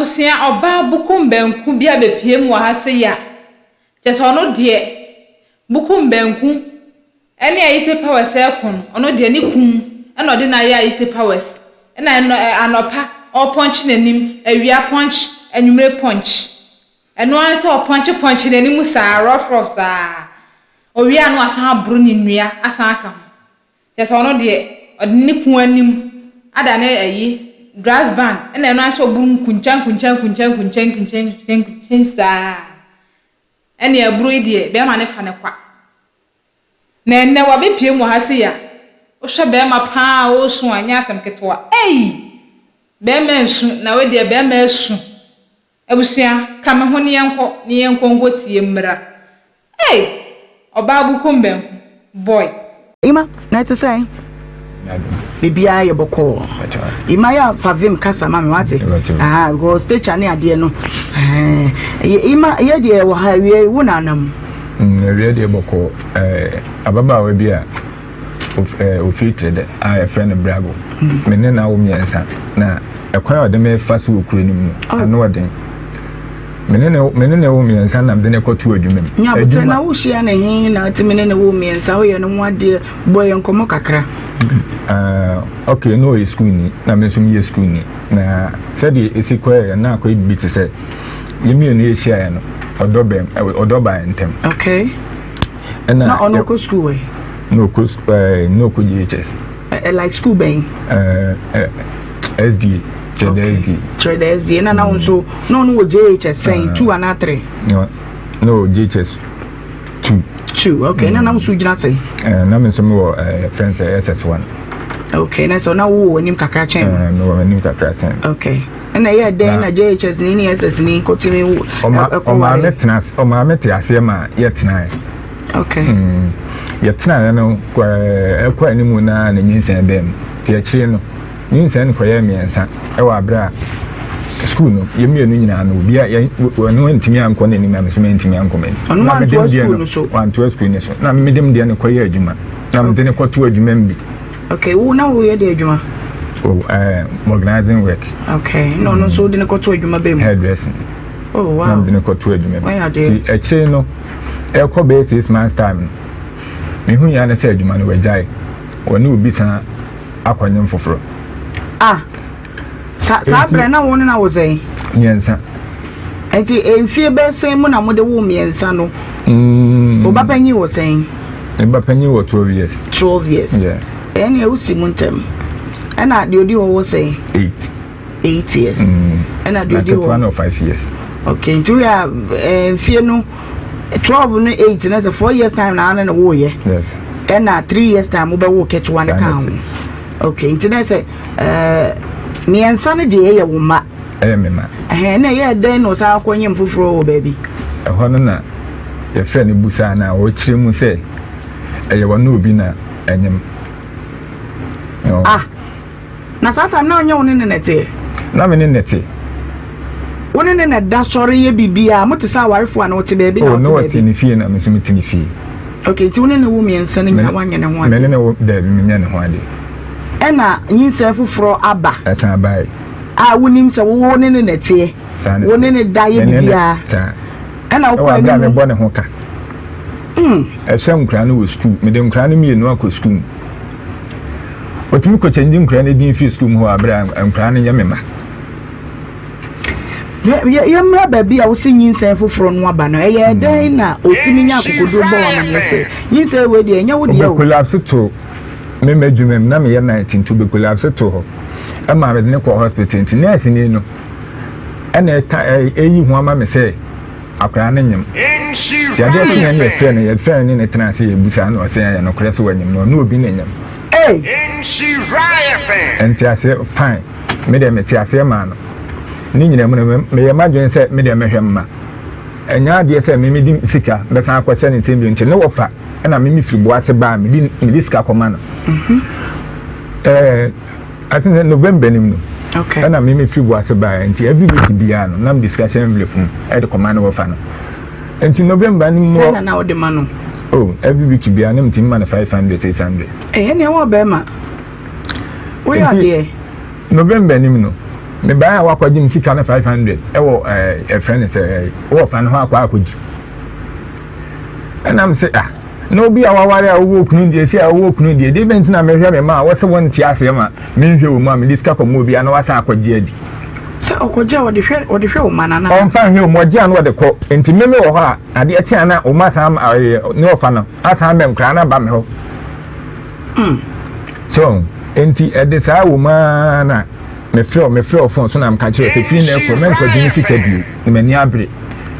abusia oba bukum benku bia bepiem wa ha se ya chese ono de bukum benku ene ayite powers ekon ono de ni kun ene ode na ya ayite powers ene anopa o punch nanim awia punch anwumre punch eno an se o punch nanim sa rough sa owia no asan abro ni nnua asan aka chese ono de ode ni kun anim ada na ayi grass band ene eno an se oburu kunchan sa ene abro die be ma ne fa ne kwa na enne wa be pie mu ha se ya o hwe be ma pa o su anya asem ketwa be ma nsu na we de be ma asu abusia kame ho ne yenko ngotie mmra oba bukum ben boy ima na to say bibia ye boko ima ya favim kasa mama wate go stage ani ade no ima ye de wo ha wie wunanam wie de boko ababa we bia ofitred a friend brago menene na wo miensa na ekwan ode me fa so okuru ni mu ano ode menene wo miensa na mde ne kotu adwuma mi nyabote na wo hia na hin na ati menene wo miensa wo ye no mu ade boy nkomo kakra okay no is school ni na me so mi school ni na said esi kwa na akwa bi te se yemi no ye hia ya no odoba entem okay na ono ko school we no ko GHS like school bang SD trade SD na unso no GHS saying 2 and 3 no GHS 2 okay na unso gina say na me so me friends SS1 okay na so na wo nim kakra chen no nim kakra chen okay na ye den na GHS ni SS ni kotimi o ma mete ase ma ye tena okay ye tena no kwa ni mu na nyinsen bem ti akire no nyinsen ko ye miensa e wa bra school no ye mienu nyina no bia no ntimi anko na ni ma so ntimi anko men na me dem dia no so wan to school ni so na me dem dia no ko ye adwuma na me dem ko to adwuma mbi okay wo na wo ye de adwuma organizing work okay no so de ko to adwuma be mu hairdressing wow na de ko to adwuma ti akire no e ko be 6 months time me hu ya na te adwuma no wajai woni obi san akwanyem foforo sa bra na won na wo say miensa enti enfie be sen mu na mo de wo miensa no oba panyi wo sen oba panyi wo 12 years yeah eni e usi muntem ana de odi wo say 8 years ana de odi wo 5 years okay nti ya enfie no 12 no 8 na say 4 years time na na wo ye yes ana 3 years time oba wo catch one account okay nti na say miensa no de ye wo ma mema na ye den no sa akwanyem foforo wo baby hono na ye fe ne busa na wo kire mu se eye wono obi na enyem na sata na onye woni nete na me nete woni ne da sori ye bibia mo te sa warefo na wote baby na wote no wote ni fie na me so metini fie okay ti woni ne wo miensa ne nya wanye ne ho ade me ne wo da me nya ne ho ade na nyinsa foforo aba asa bai wonim se wo ne nete woni ne da ye bibia na wo kwa me bo ne ho ka ehwem kra no wo school me dem kra no me no akọ school otumi ko change nkra no din fi school ho abra nkra no yemema ye mra baby a wo se nyinsa foforo no aba no eye den na otumi nya akokodo bo wa no se nyinsa we de nya wo de o collapse to me medwumem na me ye 19 to be collapse to ho ama me ne ko hospital nti nurse ni no ene ka eyi ho ama me se akra no nyem ya de tin ne fe ne ye fe ne tena se ye busa na o se ya no kore so wanyem no obi ne nyem enti ase fine me de me ti ase ma no ni nyina mu me ye madwen se me de mehwe mma enya de se me di sika be san akwose ne tembi nti ne wofa na me firi bo ase ba me di sika koma no I think November nim no okay na me firi bo ase ba nti every week bia no na discussion envelope e de koma no wofa no nti November nim mo na wo de ma no every week bia na mti man 500 600 ne wo be ma we are there November nim no me buy wa kwaji msika na 500 ewo a friend say wo fa no akwa akwaji and I'm say no be our ware wo kunu die say wo kunu die de bent na me hwe me ma wo se won ti ase ma me hwe wo ma me diska ko mo bia na wasa akwaji adi se okoja wo de hwe wo mana na on fa hwe mo gia na wo de ko enti me wo ho a ade ati ana o ma sa ne ofa no asa me nkra na ba me ho so enti e de sa wo ma na me feel phone so na am ka kire se fi na ko men ko din sika bi me ni abre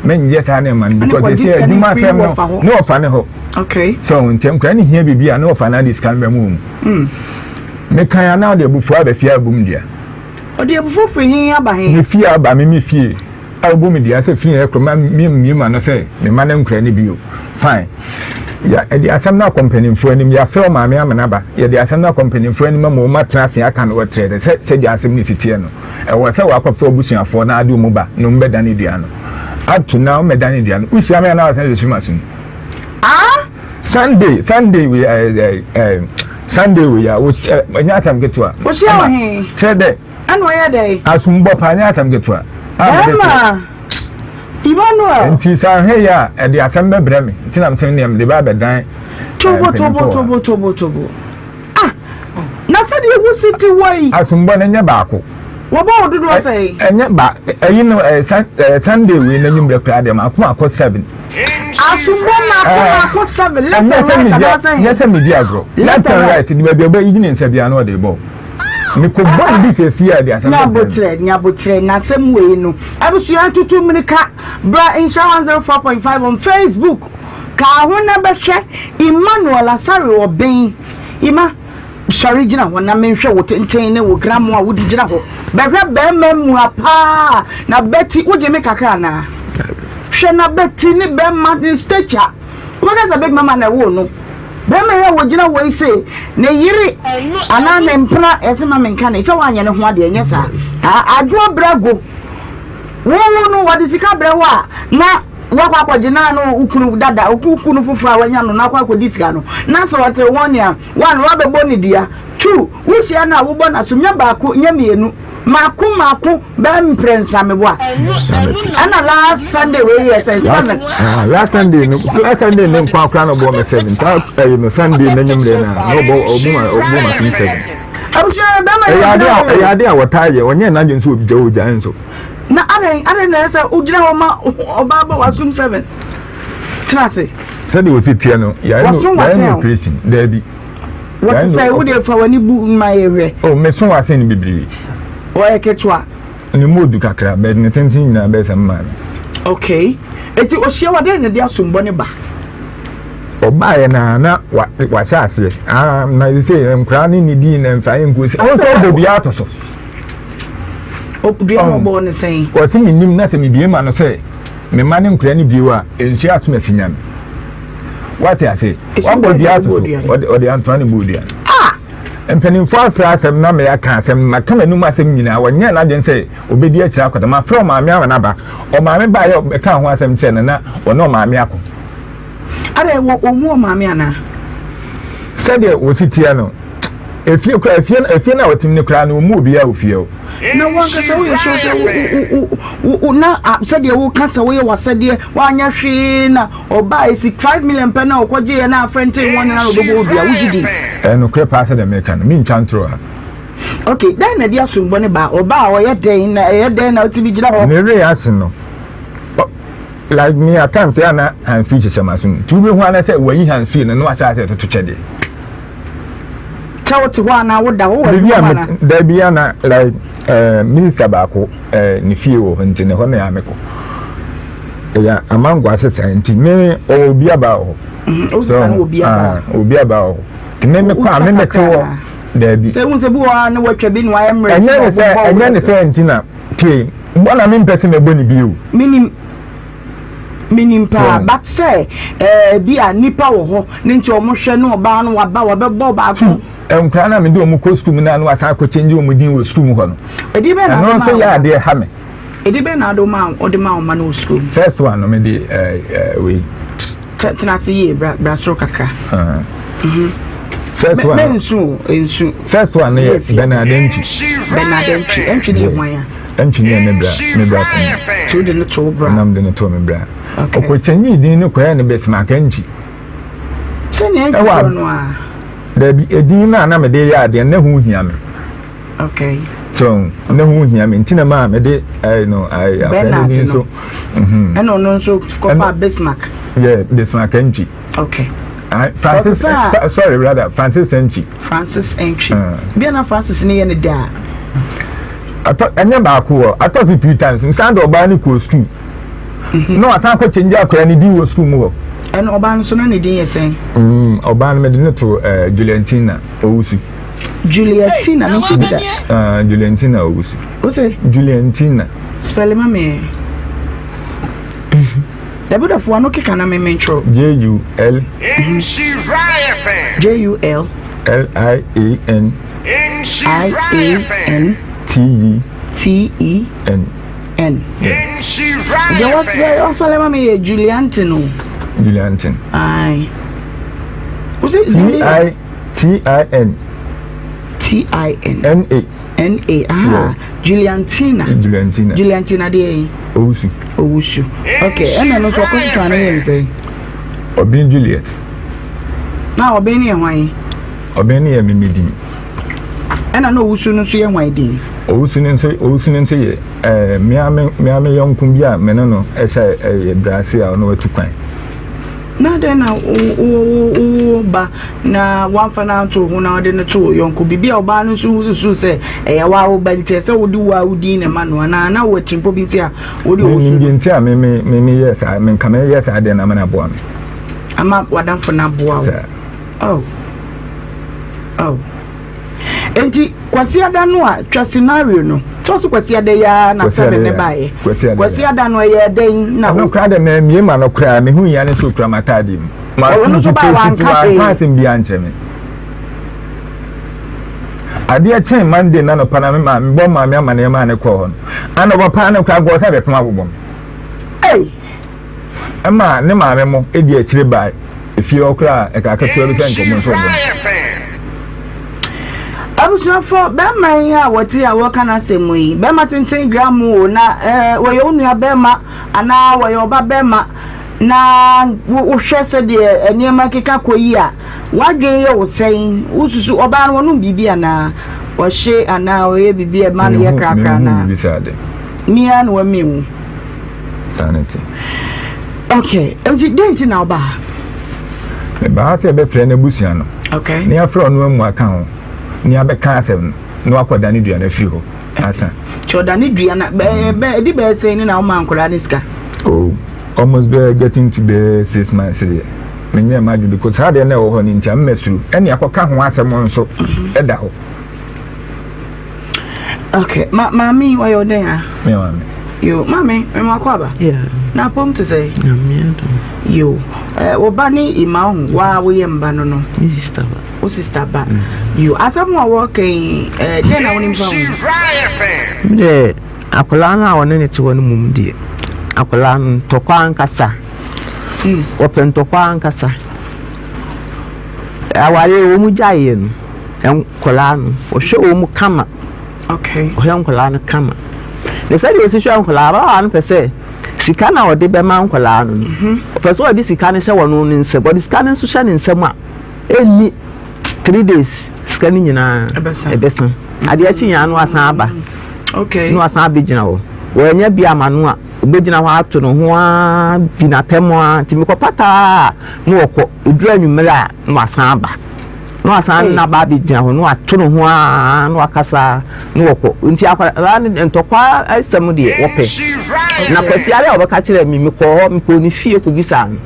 men yes ha na man because they say aduma sem no ofa ne ho okay so ntem kwa ni hia bibia no ofa na this can be mu me kan ya na de bufu abafia abum dia o de bufu fo hin aba hin me fie aba me fie abum dia se fi na ko ma mi ma no say me ma na nkra ni bio fine ya e di asam na company fo anim ya feel ma me amana ba ya di asam na company fo anim ma ma trase aka no trade se di asam ni sitie no e wo se wa kwafa obusuafo na ade mu ba no mbeda ni dia no up to now medani dia no usi ame na wasan yesu masun Sunday we Sunday we ya anya asam getwa wo sia wo he chede an wo ya dai asumbo pa anya asam getwa ama Emmanuel nti sa he ya e di asam bebre me nti na msen ne am de ba bedan tobo na se de egu city wai asumbo na nya baako wo ba odudu say enya ba eyi no Sunday we na nyumre kwa de ma akọ 7 asumbo na akọ 7 let's media grow left and right di ba ba yi ni nsabia na o de bo me ko bo bi se si ya de asem nyabotre na sem we no abusu ya tutu mnika bra insurance 04.5 on Facebook ka ho na behwe Emmanuel Asare oben ima sorry gina ho na menhwe wo tenten ne wo gram a wo di gina ho behwe be mamu apa na beti wo je me kakra na hwe na beti ni be ma di stature wo ga za big mama na wo no be me ya wo gina wo ise ne yiri ana ne mpra ese ma menka ne se wa anya ne ho ade enye sa adwo brago wo no wo di sika brewa na wakwa kwajina no ukunu dada ukunu fufura wanya no nakwa kodisika no na so wate wonia one robe boni dia two wishia na wo bona so nya baako nya mienu maako be mprensa meboa ana last Sunday we yes 7 last Sunday no kwa no bo me 7 so no Sunday na nyumre na no bo obuma 7 abusha be ya dia wotaye onye na nje so obija oja enso na are na say ujira wo ma obaba wasum 7 trase say de woti tie no ya no operation there bi what say wo de fa wani bu ma yewe oh me so wa say ni bibiri o eketwa ni modu kakra be ni tentin na be sam man okay eti o hia wa de ne dia sombo ne ba oba ye na wa sha ase na say nkra ni di na mfa yen ko say o so do bia to so obi ambo ne sen o ti nim na se me bie ma no say me ma ne nkra ni biwa enhia atuma sinyam what I say wa bo bia to o de Antoine Bodia empenin for afra asem na me aka asem ma kama num asem nyina wonye na den say obedi akira akoda ma fra ma me na ba o ma me ba ye ka ho asem che na wono ma me akọ are wo omu ma me ana said e wo sitia no efie na wotim ne kra na omu obi a ofie o na wanka sa wo show na said e wo kasa wo ye wasade wanya hwe na oba isi 5 million pe na okoje na afrente won na odobo obi a wugidi no kre pass the American me nchantro ha okay then na dia sumbo ne ba oba o ye den na otibi gira ho ne re asin no like me at times ya na han feature samasun tu be ho na say wayi han fee no asa say to twede tawti wa na woda wo da bia na like minister baako ni fie wo nti ne ho na ya meko ya amangwa sesa nti me obi aba ho obi aba ho me kwa me metewo da bi se unse bu wa na watwa bi ni wa emre anya ne se nti na tie mbona me mpese me boni biu minim pa but say bi a nipa wo ho ne nti omo hwe no oba no waba wabebo baako enkra na me de omo costume na no asa ko change omo din wo school ho no edi be na no so ya de ha me edi be na do ma o de ma o ma no school first one no me de we tena se ye bra so kakra First one. Ensu. First one Benadenti. Benadenti. Entry the one. Entry me bra. To the little bra. Nam de to me bra. Okay. Okochanyi din no kwaya ne Besmark Enchi. Say ne no a. Da bi edin na me de ya de na hu hia me. Okay. So, na hu hia me ntina ma me de Benadenti so. And no so for Bismarck. Yeah, Bismarck Enchi. Okay. Francis Enchi. Francis Enchi. Biana Francis ni ene da. I thought it 3 times. In Sando Obani ko school. No, I can't change akwa ni di wo school mo. And Obani so na ni din yesen. Obani me de to Juliantina Owusu. Juliantina no ko da. Juliantina Owusu. O say Juliantina. Spell ma me. The bit of one okay can I mention JUL JUL LIAN TEN. There was also let me Juliantino. Aye. Was it TIN? NA. Juliantina de Owusu. Okay, and then also question say Obin Juliet. Now Obeni and why? Obeni and Mimidi. And I know Owusu no see why din. Owusu say me young kumbia menano esa Brazil no to kwan. Na then ba na one fan to who now de to yonku bibia oba no so say e wa wo ba nti say wodi wa wodi na manu na wo chimpo bi nti a wodi wo nti a me yes I mean come yes I dey na mana bo am ama wadan fo na bo awo enti kwasi ada no a twa scenario no so kwasi ada ya na sebe ne bae kwasi ada no ye den na no kra de na mie ma no kra me hu ya ne so kra matadi ma no so ba wan ka pasim bi anche me ade chen Monday na no pana me ma bo ma me ama na ma ne ko ho ana bo pa na kra go sa be pema bobom ama ne ma me mo e di akire bae efi okra e ka ka so bi sen ko mo so Abuja for Bema ya wati ya waka na semu yi Bema tintin gramu na wayo unu Bema ana wayo ba Bema na wohwe se de eniema keka koyi a wadwen ye wo sen ususu oba no no bibia na wohye ana oye bibia ma no ye krakra na mia no wamiwu sanity. Okay, enti denti na oba e ba se be frɛ na busia no. Okay, ni afro no mu aka ho ni abeka asem no akoda ni dua na firi ho asa choda ni dua na be di be say ni na o man kora ni sika almost be getting to be 6 months here me nya maju because how dey na wo ho ni ntia mmesuru eni akoka ho asem nso eda ho. Okay, mami why you there? Me mami yo mami me makwaba yeah na pom to say na me yo obani ima hu wa wo ye mba no no sister ba yo asamu a working den na woni mfa hu de akola na woni ne ti woni mum die akola ntokwa ankasa open tokwa ankasa awale wo mu jaye no enkola no o hwe wo mu kama. Okay, o enkola no kama ne say de si hwe enkola ba an pese sika na ode be ma enkola no pese o di sika ne hye wono ne nse body sika ne so hye ne nsem a eni 3 days sika ni nyina ebesan ade a chinya no asan aba. Okay, no asan abegina wo nya bia manu a obegina ho ato no ho a binatemo a timi ko pata no woko edura nwumere a no asan aba no asan na ba begina ho no ato no ho a no akasa no woko nti akwa ntokwa asem de wope na kwasiare a obeka kire mi ko ni fie ko bisa no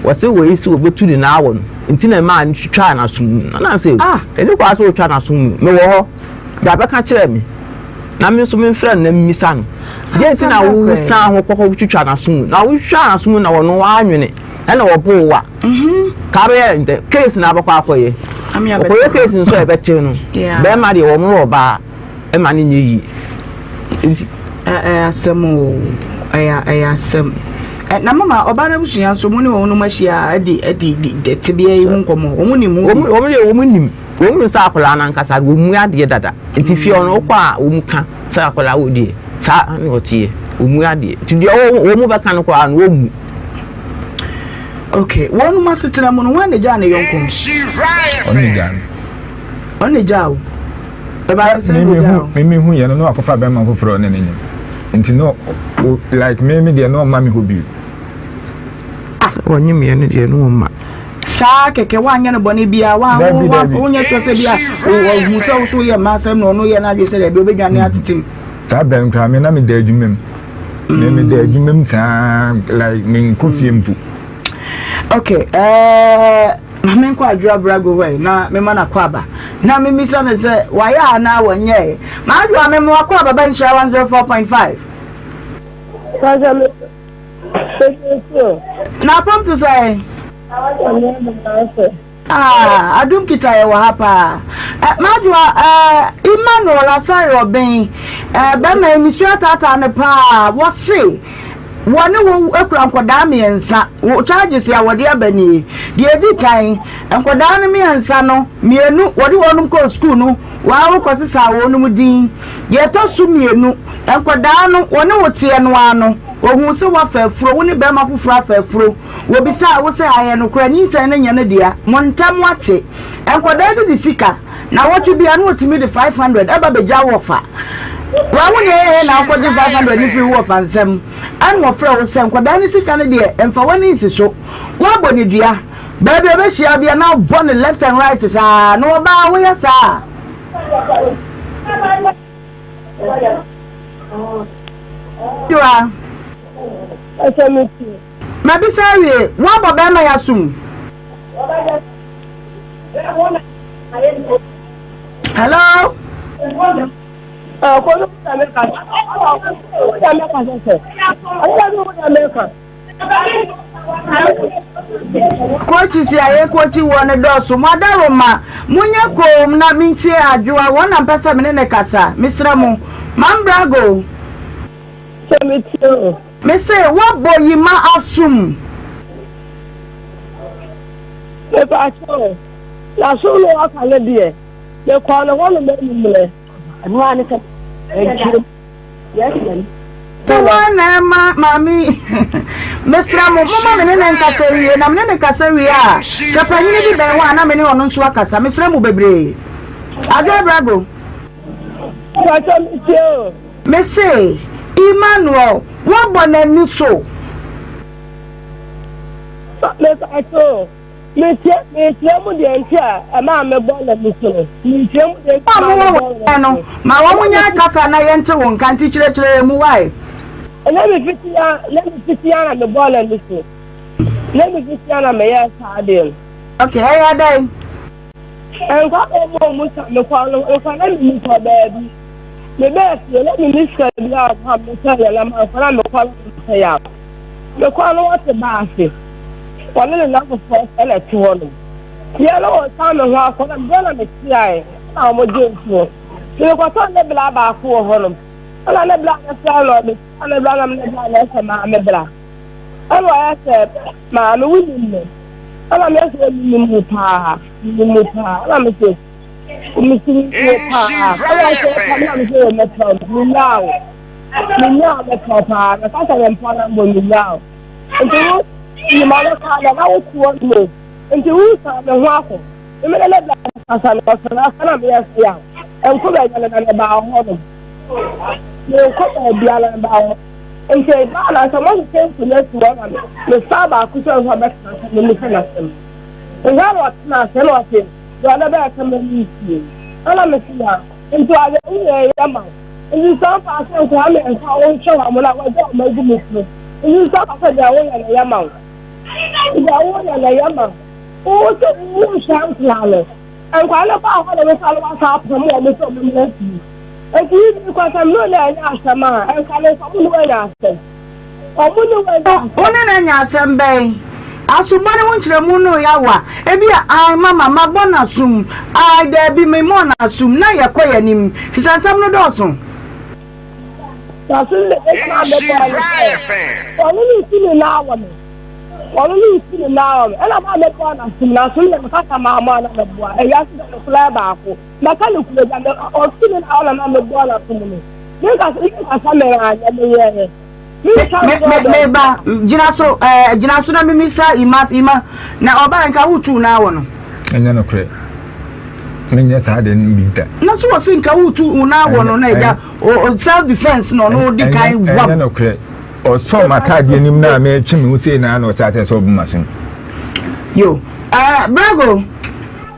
wose wo isi obetu ni na awo no nti na ma ntwa na sum na say eni kwa so twa na sum me wo ho da beka kire mi na me so me friend na mmisa no je nti na wo san ho kokko twitwa na sum na wo twa na sum na wo no wa anwene na wo bo wa ka be nte case na abakwa akoye okoye case nso e bete no be ma de wo mo roba e ma ni nyi asem asem na mama obana busuya so mu ne wo no machia edi tebia yi nkomo wo ni mu wo nim sa akola na nkasa wo mu ade dada enti fie ono kwa wo mu ka sa akola wo die sa ne otie wo mu ade ti de wo mu beka no kwa no wo mu. Okay, one must sit down on one jana yonkum. Only jaw. Me who you know akofa be man foforo ne nenyim. Nti no like me dey no ma me hobi. Wonyi me ne dey no ma. Sa keke wanya no bone bia wa wonya tose bia o muso so ye masem no ye na dwe se de obedwane atetim. Sa ben kra me na me da adwumem. Me da adwumem sa like me kofi mpu. Okay, mame kwa adwa brago we na me mana kwa ba na me misa ne se waya na wanye ma adwa me mo kwa baba nsha 104.5 kaza me na pom to say adum kita ye wa hapa ma adwa Emmanuel Asai Robin be ma emisu atata ne pa wo se wone wo akura nkoda miensa wo charges ya wode abani de edi kan nkoda no miensa no mienu wode wonum ko school no wa wo kwasesa wonum din de to su mienu nkoda no wone wotie no ano ohun se wa fafuro woni be ma fufuro afafuro wo bisa wo se aye no kura ni se na nya ne dia montam wate nkoda de sika na wotu bia no otimi de 500 eba beja wofa wa woni na ko de 500 ni fi wo fansem an wo fra wo se nkoda ni sika ne de emfa woni isi so wa boni dua ba be be hia bia na bon left and right sa no ba wo ya sa dua ma bi sawie wa bo be ma ya sum hello Coach si aye coach won do so madaro ma munye kom na minti adwa wona mpesa me ne kasa misra mu mambrago semitio me say what boy ma asum e ba cho la so lo akale die le kwa no wona me mle anu ani ka yes Tawana mami mesra mo mama me ne nkasa wie na me ne nkasa wie a kapa hini bi ben wa na me ne ono nso akasa mesra mo bebre ade brago kwacha mitio me say Emmanuel wo bona ni so me ato me tie mo de ntia ama me bona ni so me tie mo de no ma wo munya kasa na yente wo nkanti kire mu wai let me fit ya na the ball and listen. Let me fit ya na me ya sadel. Okay, I had done. And what more me follow if I let me for baby. The best let me miss her love have the tell I'm follow say up. The call what the bassy. One enough for a to yellow time and walk on I'm gonna make I'm a good for. You got on the blabber for home. And I black salad, and I ran on the black and black. And I said, Mamma, we didn't. And I'm just going to pa. I'm a sick. Missing pa. I said, I'm here in the club. We now the papa. The fact I'm important when you now. And you mother card, and I was one move. And you found the waffle. The minute I black as I was, and I'm here. And could I get about home? You come be all about and say, Bala, someone came to let you on the Saba cushion for back to the mechanism. And that was not anything. You are never coming to you. And I'm a seer. And to other Yaman. And you saw us to have and how show I'm when I was out my goodness. And you saw us at their own and a Yaman. Their own and a Yaman. Oh, so you shan't flowers. And while about how the fellow was up from more with some and you because I'm not a man, and come from where I said. Oh, one and I said, Bay. As you money went to the moon, Yawa. Ebia, I, Mamma, my bonus soon. I there be my mona soon. Now you're quiet him. He said, I'm not awesome. na so le e na me ba no ni si ni na wa me wọ́n ní ìsinmi náà ẹ̀ ẹ̀ máa mẹ́kọ́ ọ̀nà sí náà sọ yẹ kàkà máa mọ́ ọ̀nà mẹ́bùá ẹ̀ yá sí ọ̀nà fúláì báàkó mẹkáníkù lè jà ọ̀sìn ní àwọn ọ̀nà mẹ́bùá ọ̀nà fún mi ní kàsá mẹ́rin àyẹ̀ mi yẹ ẹ̀. mẹ́ba gyina so na mímí sá ìmá na ọba nka wùtú náà wọ̀ no. ẹ̀yẹ́ no kúrẹ́ menyɛ saa de no bi da na so wɔ se nka wùtú náà wọ̀ no na ẹ̀dá self defence na ọ̀nà di kan wam. ẹ̀yẹ́ no kúrẹ́ ọsọ mataade nim na me twi me use na na ọcha so bu masin yo brago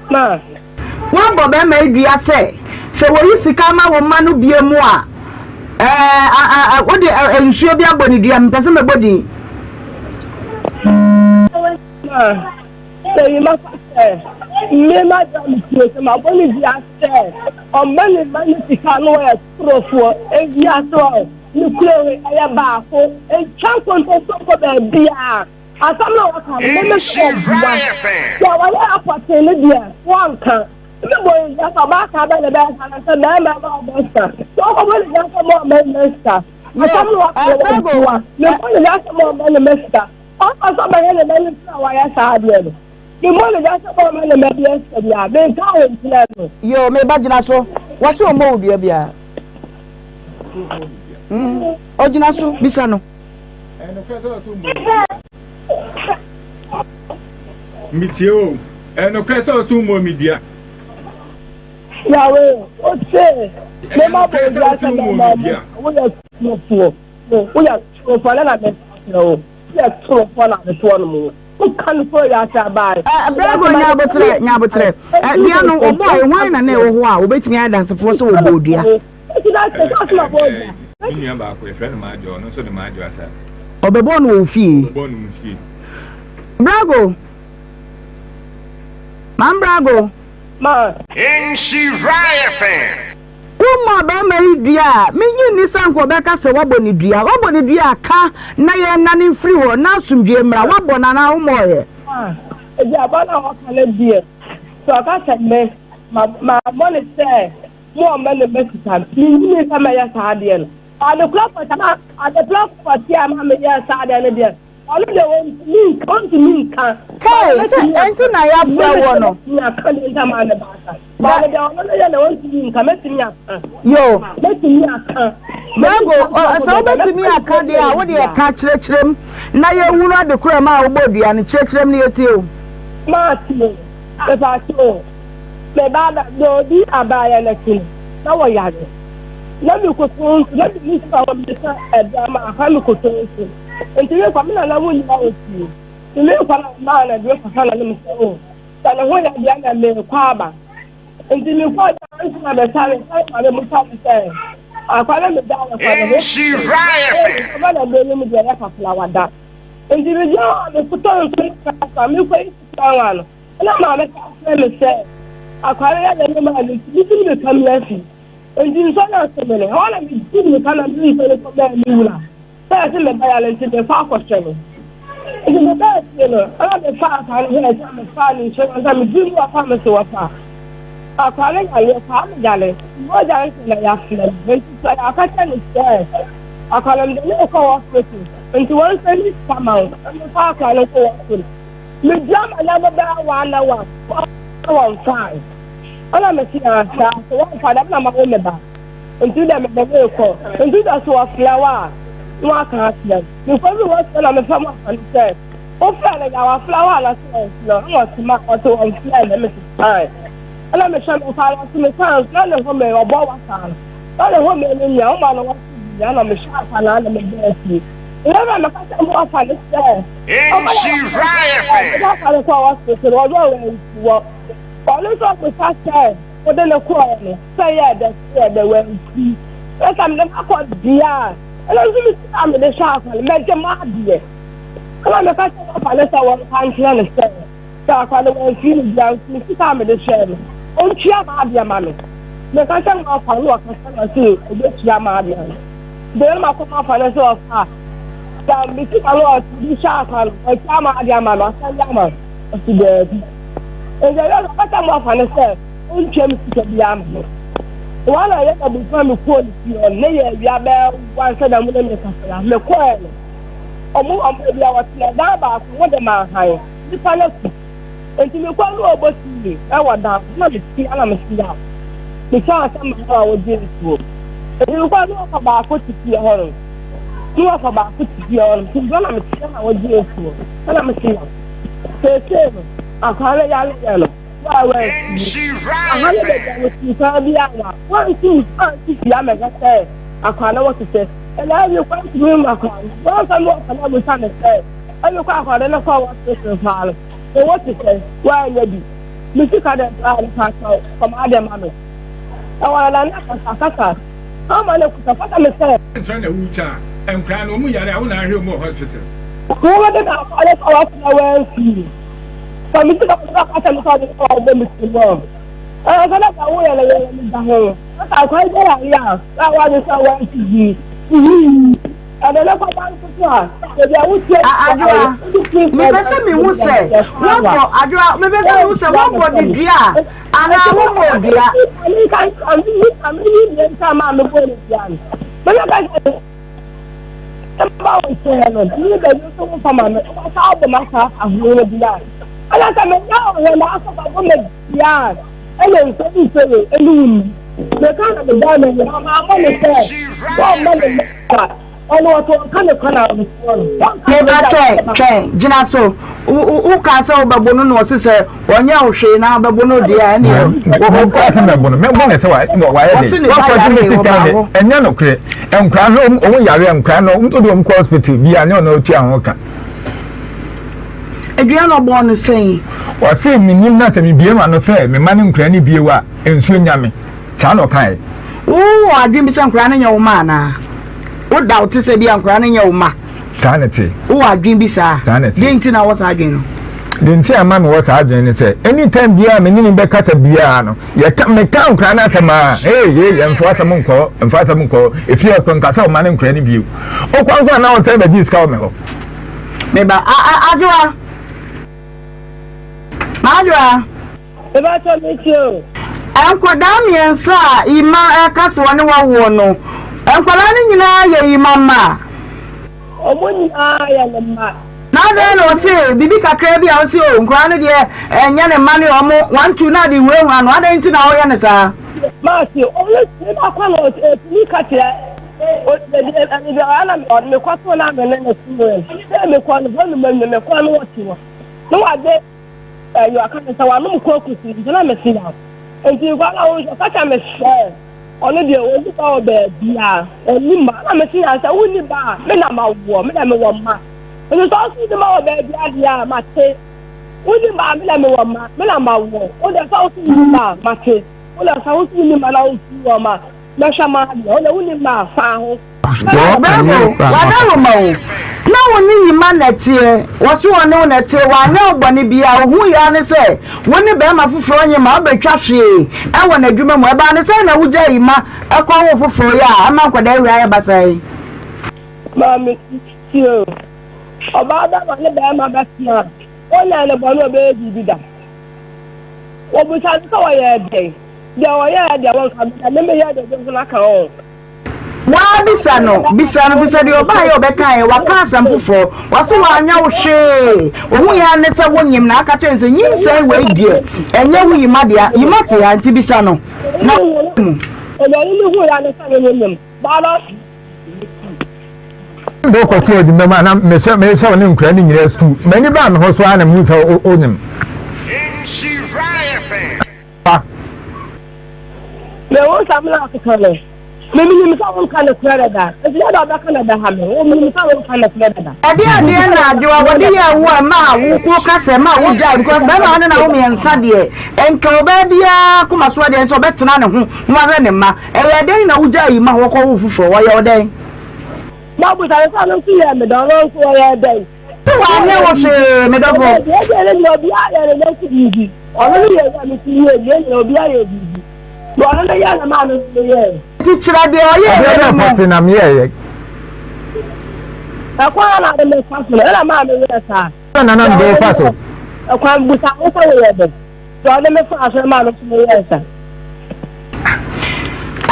ma wọn bọ be ma edua se wo yi sika ma wo ma no bie mu a wo de ensuo bi aboni dua mpese me bodi ma se ma se me ma da mi se ma boni dua se o mani mani sika no e profo e dia so nuclear aya baako e chan konto ko be bia asamna waka me so ya wala akwate ne dia wanka me boy ya ka ba ka ba le ba ka na na ma ba besta so ko bo le ya ka mo me mesta asamna waka wa me ko le ya ka mo me mesta asa ba le me na wa ya sa dia no me mo le ya ka mo me me besta dia be ka o ntila no yo me ba gina so wo so mo odua bia ojina so bisa no mitio eno kesa so mo media yawe o se me ma bo ya se mo wo ya tufo wo ya tufo na me no ya tufo na me to no mo o kan fo ya ta bai brago nya botre dia no o boy wan na na wo ho a obetimi adansefo so wo bodua Nua ba ko efre na majo no so de majo asa. Obebo no ofie. Obebo no ofie. Brago. Man Brago. Ma. In she riot. Uma ba mari dua, menyi ni sanko be ka se wabo ni dua ka na ye na ni free wo na asumdue mra wabo na na wo moye. E ja ba na wo kale die. So aka se me ma money say mo ma le mesita. Ni kama ya saade no. The clock for time, the clock for time, I'm here, Saturday, dear. All of the come to me, can. Enti na ya fwa no. Ya kan enta man ba. Ba le da ono ya le won ti mi kan metimi aka. Yo, metimi aka. Brago, so metimi aka de a wo de ka kirekirem na ye wuru ade kura ma wo bodua ne kirekirem ne yeti o. Ma ti. E fa ti o. Me ba da do di abaya na kin. Na wo ya de. Let me go to let me see our Mr. Adama, Hamilton. And to you, I'm not allowing you to live for a man and do for himself. Then I want to be a little quaba. And to you, what I'm the time, I'm a much say. I follow me down for she riot. I'm not a baby of flower that. And to you, the photo I'm going to and I'm a say, I carry the man, you didn't become lefty. And in some assembly, all of it didn't come and leave for the Lula. That's in the violence in the far question. It is the best, all the fast and here, I'm a fan in China, and I'm doing what I'm so far. I call it a little family, darling. More than I have to when I can't understand. I call him the little hospital. And to one thing, come out, and the park I look for. You jump another bell 1 hour, 1 5. All I'm saying is, so one father, I'm not going back. Until them the vehicle, until that's what flower. No, I can't see them. Because we was on the farm and said, oh, fellow, our flower, that's no, I want to mark auto on fly, and Mrs. Pine. And I'm a shame of our to the town, not the woman or Bowa town. Not the woman in your man, what to be, and I'm a sharp and I'm a dirty. Never I'm a customer of the stairs. In she riot. That's how the hospital was always work. Police officer said, "What then the quarrel? Say the way see. Let them accord dear. And I'm in the shop and make them mad dear. Come on, the customer of a one country and a stay. So I call the one feeling down to the time of the shell. Oh, Chia mammy. The customer of a look customer too, which Yamadia. Then my come off and so far. Then we took a lot to be sharp and Yamadia mamma, San Yama, of the and the other time off and said, "Oh, James to be armed." one I had to become a quality on Naya one said I'm going to make a coil. Or move on maybe I was in a daba for the man high. The pilot. And to me, quite low about me. I was down, not to see Alamasi out. Because some of our daily school. And you quite low about what to see a horror. You have about 50 years. You're going to see our daily school. And I'm a singer. So, I can't yell. And she rises. One thing, I say, I can't know what to say. And I will come to room. Once I know I will stand and say, I look out for the call what to follow. So what to say? Why ready? Mr. Cadder, from other mammy. I want to how many I say? I'm trying to reach out and crying. I want to hear more hospital. Who are the I see? So me think about that I'm talking about Mr. Wong. I got that away and the hole. I quite yeah. That was so well to be. And the local bank to us. They would say me person me who say what for Adra me person who say what for the dia and I won't dia I'm really time I'm going to Jan. But I got about saying you the so for my how the matter of you and I said, no, when I asked about women, yeah, and then something say, the kind of the diamond, I'm going to say, one money, I know what kind of corner of this one. Try, Jinaso, who can say about Bono, sister, when you're saying now, but Bono, dear, and you and none of credit, and crown home, oh, Yari and crown home to do hospital, be no Tianoka. Adriano born saying, or say me nothing, be a man of say, me man and cranny be a wa, and soon yammy. Tano Kai. Oh, I dream some cranning your man. What doubt to say the uncranning your ma? Sanity. Oh, I dream beside sanity. Didn't I was arguing. Didn't tell mammy what's arguing. Say, anytime be a meaning back at a piano. You can't make town cran at a man. Hey, and for some uncle, and for some uncle, if you are from Castle man and cranny view. Oh, one now say that this cow. Maybe I Madra, if I told me to, Uncle Damian, sir, Ima Caswana Wono, Uncle Anina, Mamma. Oh, when I am a man. Now then, or say, Bibica Kirby, I'll see you, granted, and Yan money or more, 1 to not the way one, 1 ain't in our Yanasa. Matthew, always I cannot look at it. The alarm on the quarter and then a school. Tell me, one what you want. No, I did. You are coming to our no caucus, and I'm a sinner. And you got out such a share. Only the only power bed, yeah. And Limba, I'm a sinner, I only bar, men are my woman, I'm a woman. And it's also the power bed, yeah, my taste. Only bar, men are my woman, men are my woman. Oh, that's also Limba, my taste. Oh, that's also Limba, I'll see your man. Nashamadi, only bar, found. No one need man that year. What's one known that year? Why nobody be out who you are say? When the Bama for your mother trashy, and when the dream of my banner say, I would say, Ma, a call for ya, I'm not going to say. Mammy, you about that one, the Bama back. One line of one baby did that. What was I so I day? There were there was a member here that doesn't like her own. Why Bisano, beside your buy your Becca, what can't some for? What's the one you say? We are Nessa William Nakachans and you say, wait, dear, and you, Madia, you must say, Auntie Bisano. No, and I only understand William. Baba. Boko told the man, Mr. Name cranning in school. Many band horse one and moves her own him. And she rising. There was some laugh to color. Maybe you some kind of credit that. It's not about Canada Hammer. Only some kind of credit that. I didn't do what dear woman who cast a man with Jack because Bama and Naomi and Sadia and Cobadia come as well and so better than who are running ma. And I didn't know Jay Mahoko for why you're there. Now, but I don't see him, the Donald for a day. So I never say, Madame, you'll be out easy. Only I see you'll be out easy. But a young man is the year. Teacher, I'm here. I quite like the most possible. I'm out of the side. And I'm very fast. I can't be out of the way. So I never pass a man of the answer.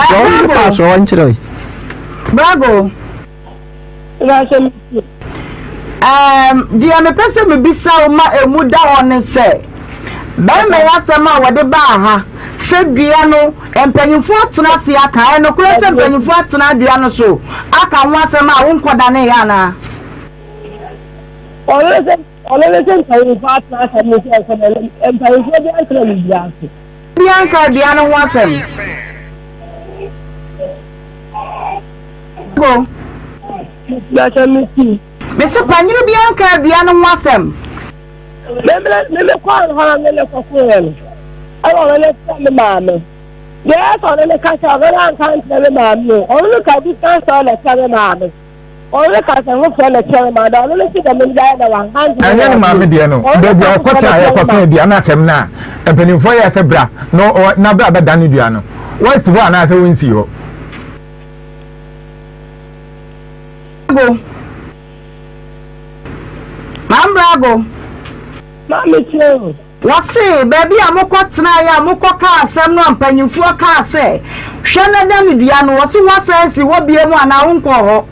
Don't pass on today. Bravo. Dear, me person me be so ma muda on say. By me asama wade ba ha. Se dua no empanyimfo atena se aka no kura se empanyimfo atena dua no so aka ho asama a wonkoda ne ya na. Always empanyimfo atena se me se empanyimfo bi atena me dua so. Bianca dua no ho asem. Go. Me se panyiru Bianca dua no ho asem. Me kwa ha me le kokoro. I want to tell me, Mammy. Yes, on the castle, I can't tell me, Mammy. Only can be cancelled and tell me, Mammy. Only can look for the chairman. Only see them in the one hand. I am Mammy Diano. Baby, I put a Diana Semna. A penny for you as a bra. No, or never but Danny Diano. What's one as a win see you? Bravo. Mammy, too. Wase baby amokotena ya amokoka asem no ampanyimfo ka ase hwe na da medua no wase wasensi wo bie mu ana wonko ho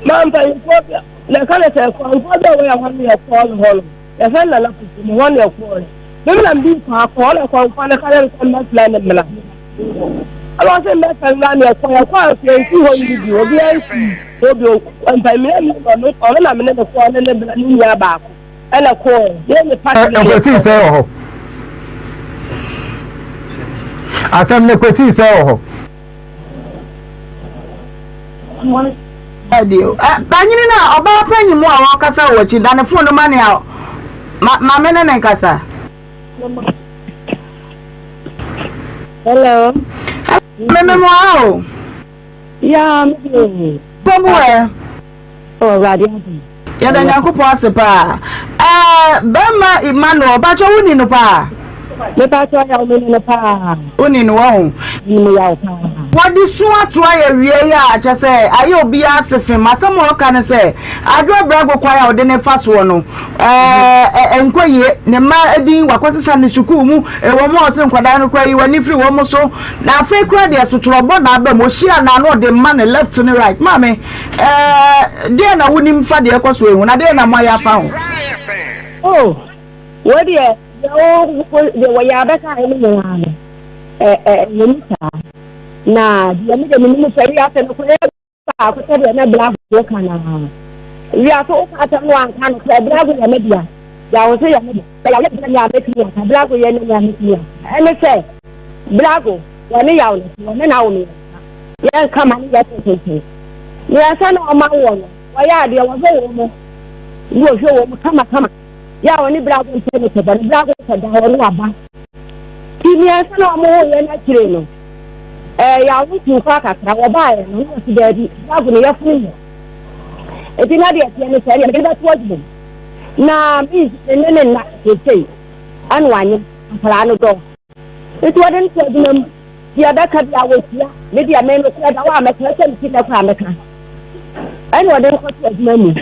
Mampanyimfo le kale se ko nko da we ya hanu ya ko holo ya fe na la kutu mo hanu ya ko dem na mbi ko ko le ko ko le kale ko na plan mla alo se me fa na ya ko afensi ho ni bi obi ansi obi ampanyimfo no ko na me ne ko ne bla ni ya ba ko ela ko ye me party e ko ti se ho asem ne ko ti se ho adio banyini na oba panyi mu a wakasa wo chi dane phone no mane a ma me ne nkasa. Hello me mo ao ya me pomwe oh radio ya da nyankopon asepa bema Emmanuel ba cho woni no pa me pa cho ya woni no pa woni no wo ni ya pa wadi so ato ya wie ya acha se aye obi asefe masamo ka ne se adwo brago kwa ya ode ne faso no enkoye ne ma edin wakosesa ne suku mu ewo mo ose nkwada no kwa yi wani free wo mo so na afa kura de asotoro boda ba mo hia na no de man left to the right mame de na woni mfa de ekoso ehu na de na mo ya fa ho oh what dia de wo ya ba ka ni mo ana yemi ta na dia me de minimum feri ate no ko e ba ko te na black wo kana ya so ka ta no an kan ko black ya me dia ya wo se ya me dia ya le ya me dia ka black ya ne ya me dia ene se black ya ne ya wo ne na wo ne ya kama ni ya te ya sa na o ma wo no wa ya dia wo zo wo mo wo mo kama ya wo ni black te ne te ba black te da wo no aba kini ya sa na o mo wo na kire no ya wutu kwa kakra wo bae no wo si dadi babu ne yafunu eti na de ati ne sari ne ba tuwa na mi ne na tete an wanye fara no do eti waden to dinam dia da ka dia wo tia ne dia me no tia da wa me ka se mi na kwa me ka an waden ko to dinam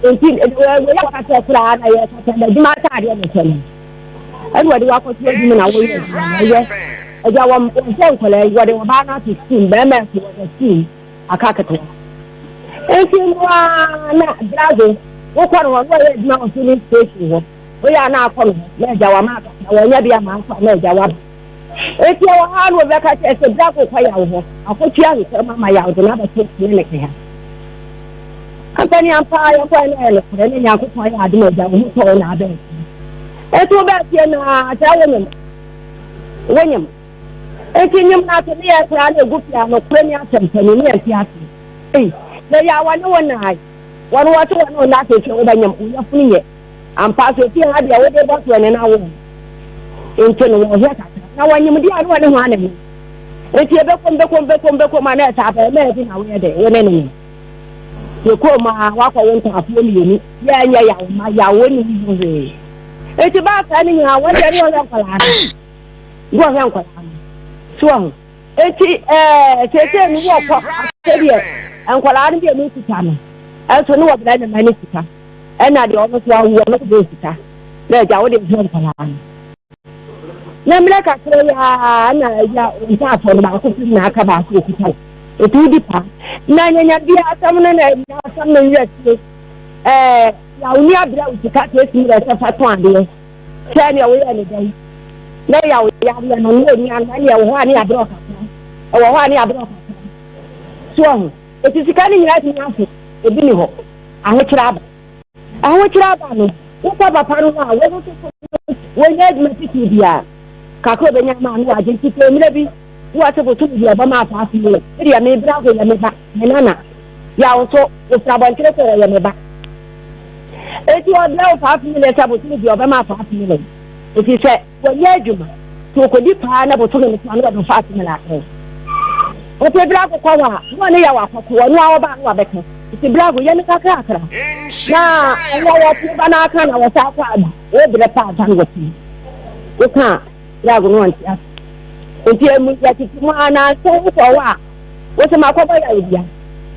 eti wo ya ka ta kura na ya ta da di ma ta dia ne tene an waden wa ko to dinam na wo ya eja wa mpo nkola wode wa ba na to school be me to the school akakato nwa na drago wo kwaro wa we na on filling station wo o ya na akọ na eja wa ma ka wa nya bia ma na eja wa eti wa ha no be ka se drago kwa ya wo akotu ya so mama ya wo na ba to ne ke ha kampani ampa ya kwa na ele ne nya akọ ya ade na eja wo to na abe eto be tie na ta wonyam eti nyim na to ne ya na egufia no kwani atempani ne ya tiati na ya wani wona ai wani wato wani na ke ce obanyam ya funye ampa so ti ha dia wo de boss wani na wo enti no wo ya ka na wanyim dia no wani ho anami eti be ko ma na ta ba me di na wo de woni ni ye ko ma wa ko won ta afu ni ni ya nya ya ma ya woni ni ni eti ba ka ni ha wo de ni wo ya kwala ni wo ya kwala so eti tete ni wo ko atebie enkwala ni bi sika no eso ni wo bra na mani sika ena de ono so awu ono de sika na ja wo de enkwala na mleka ya na ya nta for ba ko na aka ba ko kuta etu di pa na nyanya bia asam na asam na yeti ya uni abira utika tesi re sefa to ade se ne wo ye ne dai na ya wo ya no no ni an ya wo ani abira ka wo ho ani abira ka so eti sika ni nyira ti nyafu ebi ni ho aho kira ba no wo pa ba paru wa wo nye admiti bia kako benya ma no agenti pe mire bi wo ate botu bia ba ma fa fi le iri ya me bra ko ya me ba nana ya wo so wo fra ban kire ko ya me ba eti o bla o fa fi le ta botu bia ba ma fa fi le eti se wo nye adwuma to ko di pa na botu le ma no fa fi la ko o pe bra ko kwa wa wo ne ya wa ko wo no awo ba no abeka eti bra ko ya ne ka kra na ya ti ba na aka na wo sa kwa o bre pa tan wo ti wo ka ya go no anti enti emu ya ti mu ana so ko wa wo se ma ko ba ya bia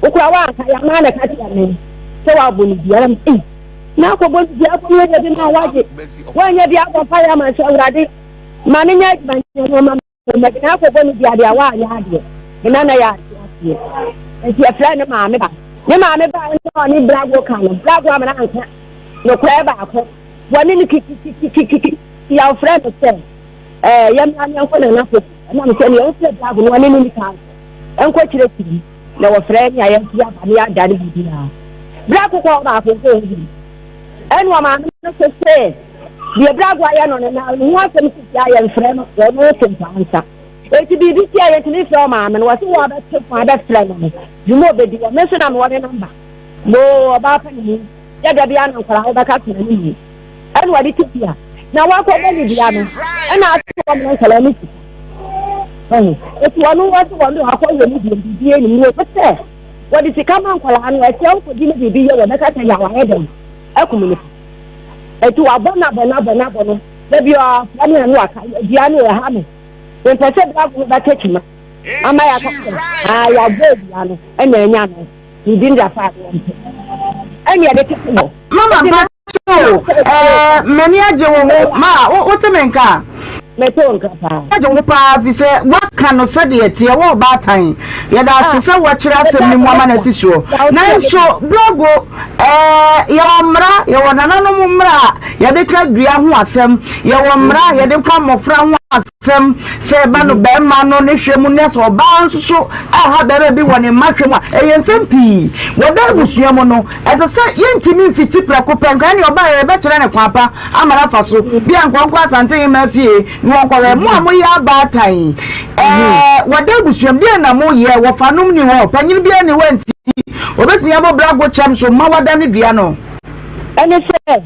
wo kwa wa ka ya ma na ka ti ame so wa bo ni bia na ko bo bia ko ye de ma waje wa nya bia ko pa ya ma so urade ma ne nya ba nya no ma na ko bo ni bia dia wa ya de na ya ti enti afra ne ma me ba no ni brago kan brago ma na anka no kwa ba ko wa ni ki ya afra no se yam ko na ko na me se ni o se brago no ni kan en ko kire ti na wo fra ni ayam ti aba ni adare bi na brago ko ba ko ko ni en wa ma no se di brago aya no na no asem ti ya ayam fra no no se pansa eti bi ti ayam ti ni fra ma me no wa se wa ba te fa da fra no jumo be di wa me so na me wa number mo ba fa ni ya da bia na kwara ba ka tuna ni en wa di ti ya na wa ko be ni bia no na aso mo kala ni eti wa no wa so wa no akọ ye ni bi ni mo pe se wa di ti kama kwara no e se ko di ni bi ye wa ka ta ya wa he dem akumu ni eti wa bona no da bia fa ni anu aka bia ni ha me en pe se bia ko ba techima ama ya ka ya go bia no na enya no you didn't afford it. And yet, Mama, many a Joe, ma, what's a man car? I don't know if say what kind of study it here all bad time. Yet I say what you have to woman as issue. Now show blogo yamra, you want another mumra, you declare Diahuasem, you wamra, you don't come from asem say bano be ma no ne hwemunes o ba nso so aha dare bi woni matwem a eyensem pii woda busuam no ese say yentimi fiti prako penka ne oba ye be kire ne kwapa amara faso bi ankwankwa asante ma fie ni wonkore mo amoya ba tan woda busuam bi na mo ye wo fanom ni ho panyin bi ne wanti obetumi abo brago cham so ma wada ne dua no ene se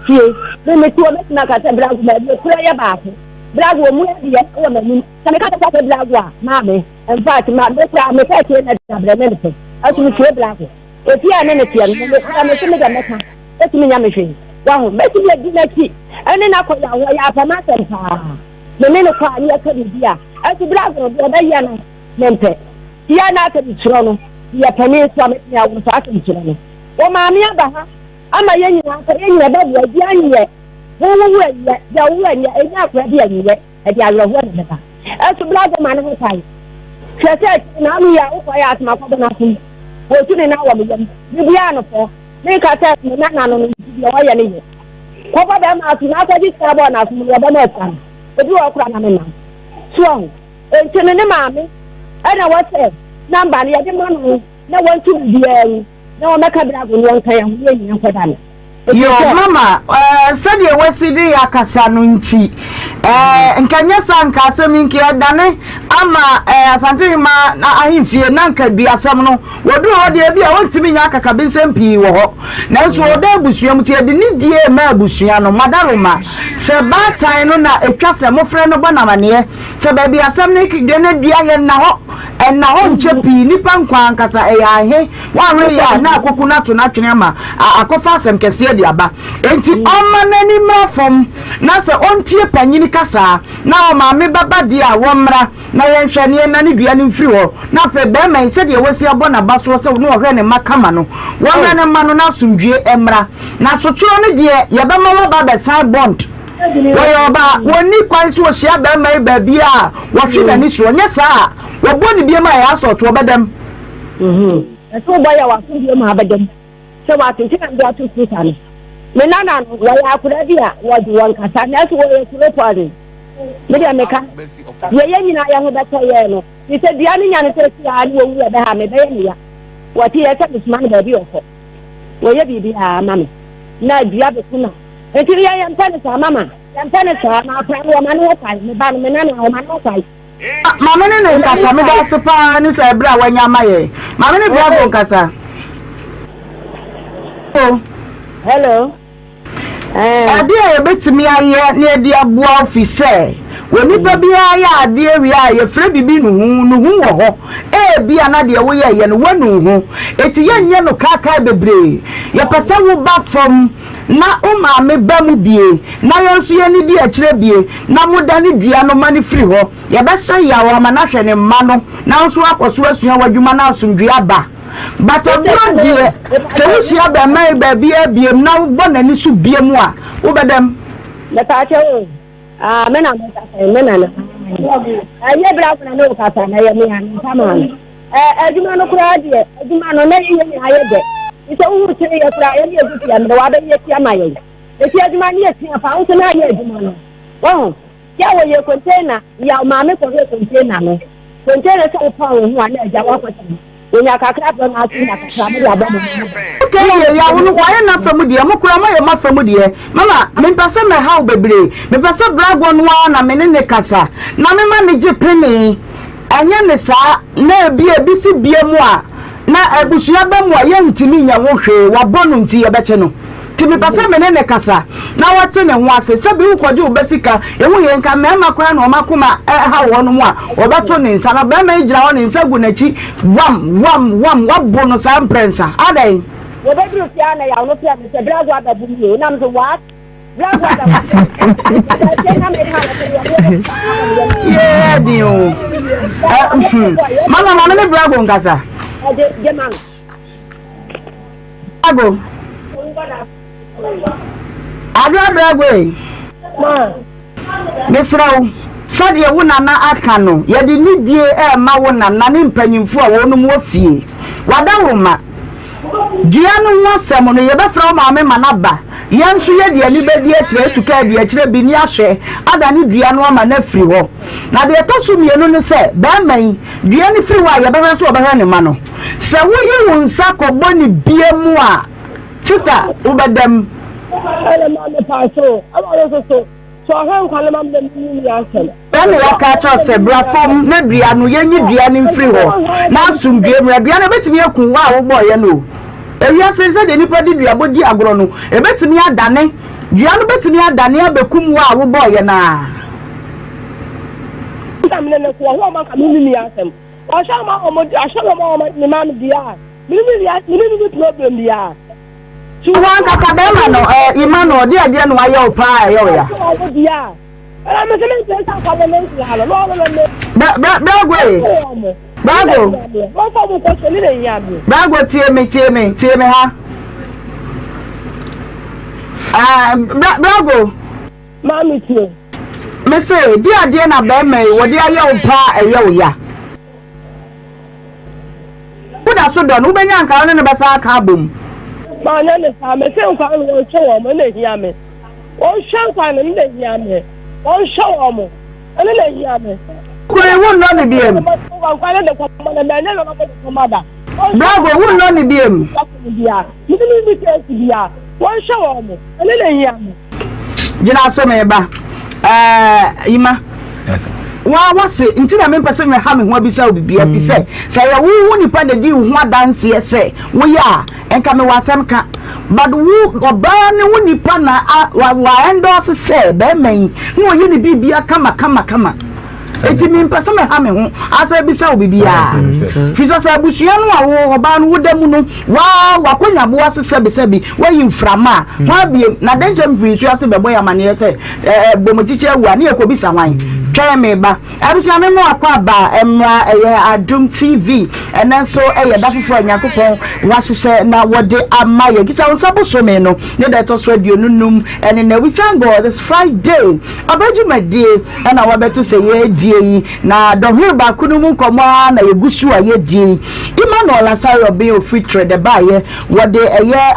fie me ti o na ka se brago ma bi kura ya ba ko Brago mu ya o na ni ka ka ta brago a ma me in fact ma be tra me ka ke na da bre me asu mi ke brago e fi ana ne ti an me ka me se me ga meka e ti mi nya me hwe wa ho me ti di na ki ene na ko ya ho ya pa ma sem pa me ne ko ani ka bi dia asu brago do da ya na mempe ya na ta bi tro no ya pa ni so me ya wo fa ta bi tro no o ma mi aba ha ama ye nyina ka ye nyina ba bua di anye wo ya enya akwa bi anyiwe e di awo ho ne ba asu blago ma ne ho tai chese na mi ya wo ya atma ko na fu wo tu ne na wo me yam bi bia no fo ne ka ta ne na no bi wo ya ne ye ko ba ba ma tu na ka di sa bo na fu yo ba na tan e bi wo kura na me na so e tene ne ma me e na wo se number ne ya de ma no na wo tu bi en na wo meka blago no nka ya ho ye nyi ko da ne yo mama said you was sitting akasa no nti nkanya sanka asem nki adane ama asante ma na ahimfie na nka bi asem no wodu ho de bi a wontimi nya akaka bi nsem pii wo ho na nso woda abusuam ti de ni die ma abusua no madaroma se batan no na etwa se mofre no bonamane se ba bi asem ne kide na dua ye na ho nche pii nipa nkwa ankasa ahe wa we ya na akoku na to na twene ma akofa asem kese aba enti oma nani mrafom na se ontie panyini kasa na o ma me baba dia wo mra na ye hwene na ne dua ne mfiri ho na fe be man se de wasi abona baso se no hwe ne makama no wo na ne ma no na asumdue emra na so tuo ne de ye ba ma wo baba side bond Oba woni kwan so hia ba mai ba bia wo hwe na ni so nya saa wo bo ni bia ma ya so to obedam so boy wa so bia ma abedam so wa tin tin bia to tuta ni me nana no wa ya akura bia wo di won kasa na so wo kure pare me dia meka ye nyina ya ho beta ye no ni se bia ni nya ne se sia ni wo wu be ha me be ye ni ya wo ti ye se bisman ba bi ofo wo ye bi bia mama na bia be kuna enti ya ya mpane sa mama Yampane sa na pra wo ma no kai me ba no me na wo ma no kai mama ne ne kasa me da sepa ni sa bra wanya maye mama ne bra bo kasa oh hello ade e betimi aye ne ade aboa ofise woni pa bia ya ade wi aye fre bibi no hu wo ho e bia na de wo ye no wonu hu eti ye nye no kaka bebre ye pese wo ba from na o ma me ba mu bie na yensu ye ni di a kire bie na moda ni dua no mani free ho ye be hye ya wo ma na hwe ne ma no na nso akoso asua wadwuma na asomdua ba but obro die se wo hia ba mai ba bia bie na wo bona ni su bie mu a wo bedam le ta che o me na me ta me na na ye bra ko na no ka ta na ye me an sama adwuma no kura die adwuma no na ye ni aye de ise wu tiri ye kura ye ni egusi ya me wa be ye ti amaye e ti adwuma ni ye ti afa wo na ye adwuma no wo ya wo ye container ya ma me ko ye container no container se pa wo hu ana ja wa ko ta onya kakra pa na ati na kakra me ya ba mo okay ya wo no wa na famu die mo kura ma ye ma famu die mama me pese me ha bebre me pese brago no na me ne kasa na me ma me je peni anya ne sa na bi si bie mu a na abusuya ba mu a ye ntimi nya wo hwe wa bonu nti ye beche no ti me pese me ne kasa na wote ne ho ase se bi ukode obesika e hu ye nka me ma kora na o makoma ha wo no mu a obeto ne nsa na ba ma gira wo ne nsa gu na chi wam wa bonu sa prensa adai wo be dru tia na ya no tia me se brago adabu ni na me what brago adabu yeah dio mama ne brago ngasa de man brago brago ma mesrawo sade wo nana aka no ye de nidie ma wo nana ne mpanyimfo a wo no mo fie wada wo ma dua no wo sem no ye be fra ma me manaba yensu ye de ani be di akire suka di akire bi ni ahwe ada ni dua no ma na firi ho na de to so mienu ne se ba man dua ni firi wa ye be so oba ne ma no se wo ye wo nsa kobɔ ni bie mu a sister wo bedam ala ma me paso ala so han kwale ma me ni ya sel ben ya ka cha se bra fom na dua no ye nyi dua ni firi ho na asumdue mu dua na betimi akun wa wo bɔ ye no ewia sense de nipa di dua bodi agro no ebetimi adane dua no betimi adane abekum wa wo bɔ ye na tamne ne ko ho ma ka ni ya sel o sha ma o mo ni ma mi dia mi problem dia wan ka ka be ma no Emmanuel di ade no aye o pa aye o ya dia ala me se me sa ka me ni hala lo Brago wọ́n fọ́ mu kọ́ sẹ́ni lè yàn mí. Brago tie me ha. Brago. Mami tie. Me say di ade na be me wo di aye o pa aye o ya. Kuda so do no be nya nka ne be sa aka bom. Ma na ne sa me se nka no che wo mo na hia me. O hwa nka ne le hia me. O hwa wo mo. Ene le hia me. Kure won no ni biem. Brago won no ni biem. Jina so me ba. Ima. Wa se ntina me pese me ha me ho bi sa obibia ti se. Sa ya wo nipa na di ho adanse se. Wo ya enka me wasam ka. But wo oba ne wo nipa na wa endorse se be men. No ye ni bibia kama. Eti mi mpese me ha me ho asa bi sa obibia fisa sa busua no a wo oba no wodamu no wa konya bo asese be sabi wa yimframa wa biem na denje mfiri so ase bebo ya mane se bomochiche awu ani ekobi sa wan try me ba abusua me mo akwa ba emra Adum TV and then so dafofo Nyankopon wa hyehyɛ na wode amaye kita wonsabo so me no ne da to so aduonu num and na we thank God this Friday abajumade na wabeto se ye die yi na dohwe ba kunu mu nkomo na yegusu a ye die Emmanuel Asare be ofitре de ba ye wode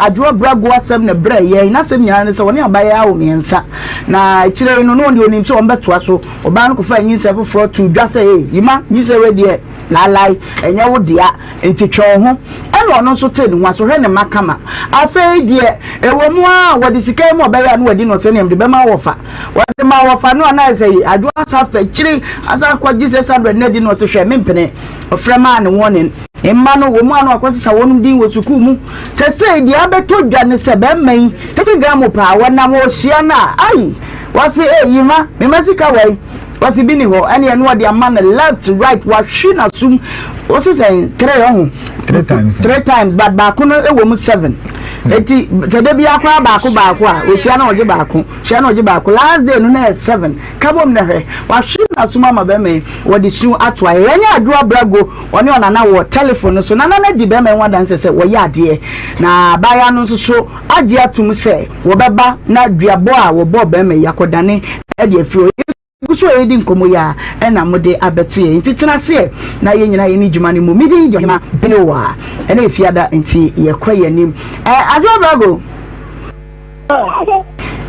adwo brago asem na bra ye na asem nyana ne se woni abaye awo miensa na kire no no de onim so ombeto aso oba no ko fa nyi se foforo to dwa se yima nyi se we de lalai enya wo dia enti twon ho eno no so te ne ho aso hwe ne makama afei die ewo mu a wode sika mu obaye anu wadi no se ne mde be ma wofa wode ma wofa no na se adwo asa fa kire asa kwa Jesus adwe ne di no se hwe mempene ofrema ne wonen emma no wo mu anu akwasesa wonum din wo suku mu se die abeto dwa ne se be man tete gram pa wona mo hia na ai wase yima me masika wai wasi bini ho ani enu ade amana left right wa hwina sum wasi say 3 times but ba ko no ewo mu 7 eti tede bia kwa ba ko a o hia na oje ba ko hia na oje ba ko last day no na 7 kabom na hwe wa hwina sum ama be me wodi su atwa yenya adwo brago oni ona na wo telephone so na di be me wadan se wo ya ade na baya no so age atum se wo beba na duabo a wo bo be me yakodane e de afio guso edi nkomo ya na mode abetie nti tenase na ye nyina ye ni djuma ni mu midi djuma benewa na efiada nti ye kwaye nim adwo brago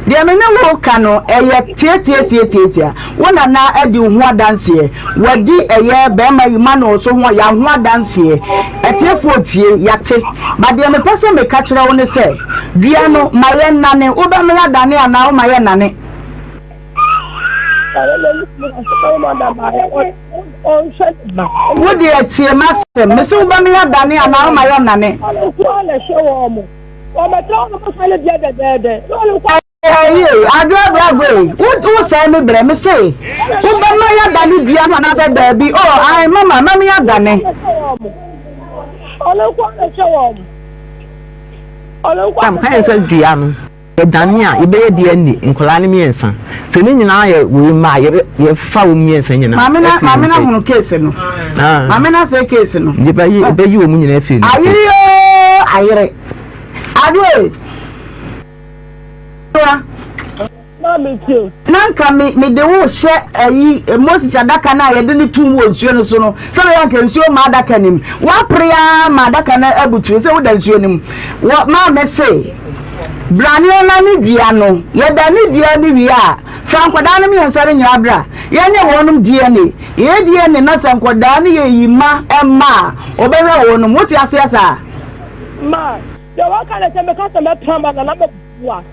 de me ne wo kano ye tie wona na edi ho adanse wadi eye be ma yuma no so ho ya ho adanse etiefo tie yate ba de me pese me ka kire wo ne se dua no maye nane wo be me adane ana wo maye nane Would you see a master? Miss Ubamia Dani and now my own nanny. I drive away. What say me, Brem? Say, Ubamia Dani, Diana, another baby. Oh, I, Mamma, Mamma Dani. I'm kind of Diana. Dania, you be the end in Colani Miensa. So, I will my foul miensa. Mamma, case. Mamma, say case. You pay you, nephew. I Nanka me de wo hye Moses adaka na ye de ne tum wo nsuo no so no so ya kan nsuo ma adaka nim wa prea ma adaka na abutu se wo da nsuo nim wo ma me se brani na ni bia no ye da ni bia ni bia sankoda na mi hensare nya abra ye nye wonum DNA ye DNA na sankoda na ye yima emma obehwe wonum wuti ase asa ma de wa kana se me ka se me pamba na me bua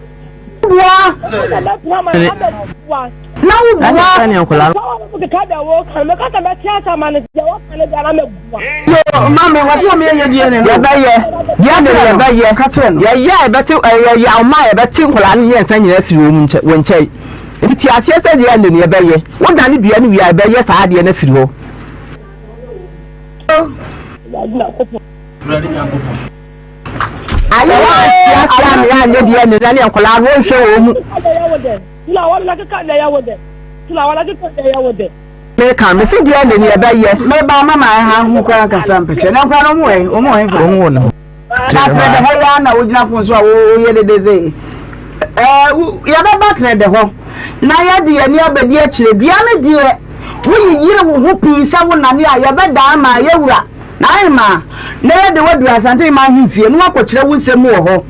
Naima na de wadu asante ma hifie no akokire wunsem wo ho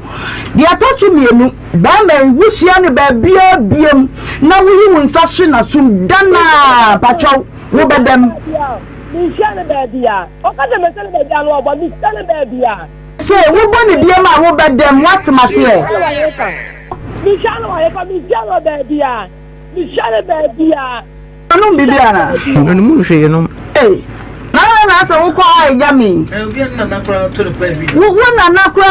de atotu mienu ba ma wuhia ne ba biem na wuyi wunsa hwe na sum dana pacho wo bedam mi hia ne ba bia o ka de me se ne ba bia no obo mi se ne ba bia se wo bo ne biem a wo bedam what mate mi hia no wa ye ka mi hia no ba bia mi hia ne ba bia no bibia na no mu hwe no na so wo kwa yami na na kra to the place wo na kra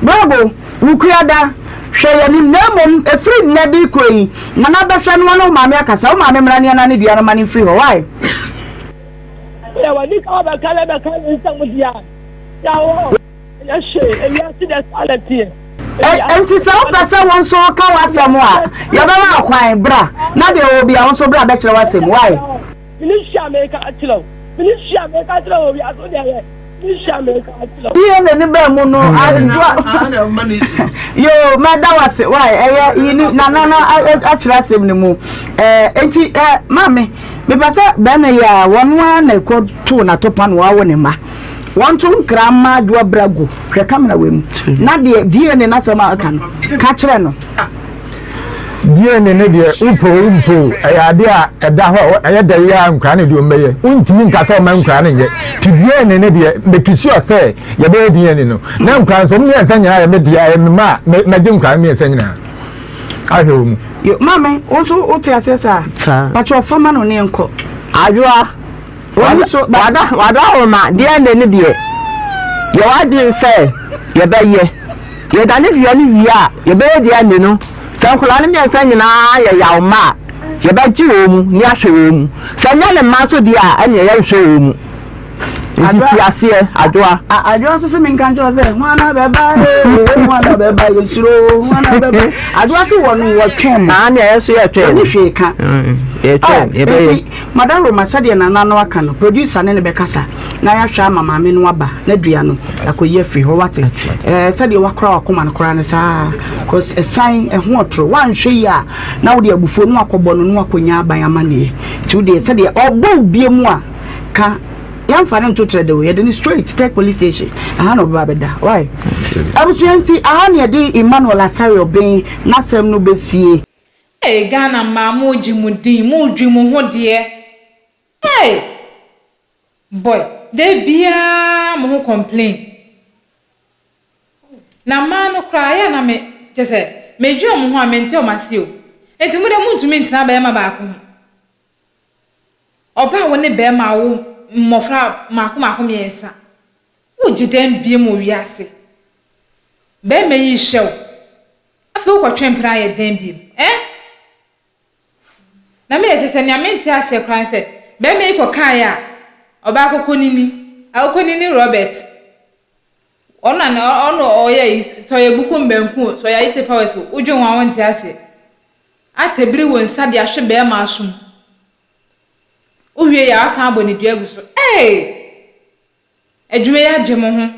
bravo wo kriada hwe ni namom efri na bi koi na na be hwe no ma me akasa wo ma me mra ne na ne dua no ma ne free ho why ya wa ni ka ba kala nsa mu dia ya wo ya she ya ti da salati enti se o pese won so ka wasem a ye ba ma kwan bra na de obi a won so bra be kire wasem why finish America atilo finish America atilo obi aso de finish America atilo ye ne ba mu no yo ma da wase why yini na akira asem ne mu enti mame me pese be na ya won na ko to na topa no wa wo ne ma won to grandma do brago hwe kamera we mu na de DNA na sama aka no ka kire no DNA ne de umpo ayade a eda ho ayada ya nkra ne de omeye untimi nkasa o ma nkra ne ye ti DNA ne de mekisi o se ye be DNA no na nkra so me ensa nyina ye me de ya me ma me de nkra me ensa nyina ahwe mu yo mame also o ti asesa but your fama no ne enko adwa wada o ma DNA ne de ye wadi se ye be ye da ne de ne wi a ye be DNA no sankola ne nsa nyina ya yawma ye ba ji omu ni ahwe omu sanya ne ma so dia anya ya hwe omu adwa so se min kan jo se wana beba yesuro wana beba adwa so wonu wo twem na na yeso ye twem ni hwe ka ye twem ye be madam Roma sade na nano aka no producer ne be kasa na ya hwa mama me no aba na dua no akoye free ho wate sade wakora wakoma no kora ne sa cause esan eho otro wan hwe ya na wo de abufo no akobo no akonya aban amane ti wo de sade obo biemu a ka yam fanen to trade we the straight tech police station aha no ba beda why abusuanti aha ne de Emmanuel Asare oben nasem no besie Ghana ma mo jimudin mo dwimu ho de boy de bia mo complain na ma no kra ya na me tese me dwo mo ho amenti o masio enti mo de mo ntumi ntina ba ma ba ko oba wo ne be ma wo mofra mako miensa wo giden bie mo wiase be me yi hyew afi wo kwatwempra ye den bie na me je se nyamenti ase kran se be me iko kan ya oba akokonini Robert ono oye so ye buku mbenku so ya ite powers udwo wa wonti ase atebiri won sade ahwe be ma asum uwie ya asan aboni dua gu so adwume ya gemo ho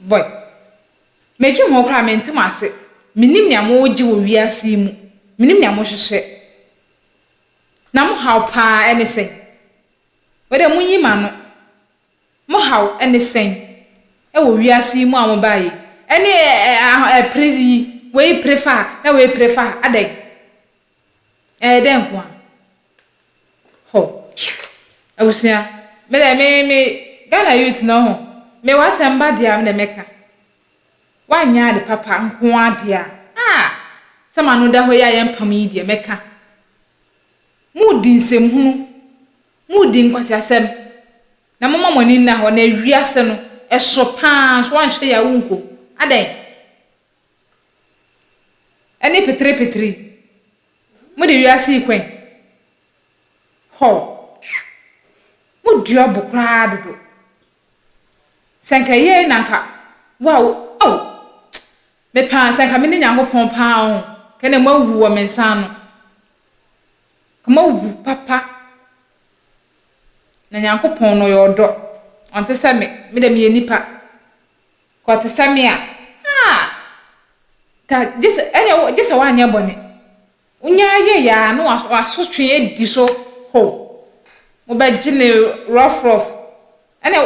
boy meju mo kra menti mase minim nya mo gi wo wiase mu minim nya mo hwehwe na mo haw pa anything wede mo yima no mo haw anything wo wiase mu am bae prezi we prefer adai den kwa ho awusia me Ghana youth no ho me wasamba dia me meka wanya de papa nko adia sama no da ho ya yempam yi dia meka mudi nsem hunu mudi nkwati asem na mama moni na ho na wiase no eso pa so anhwe ya wunko adan eni petri mudi wiase ikwen ho mudi obukra dodo sanka ye nanka wow me pa sanka me ni nyankopon pa ho kene mawu wo mensa no kama wu papa na nyankopon no yodo onte se me dem ye nipa ko te se me a ta just wanya bone unya ye ya no asotwe edi so ho mo ba gine rough ene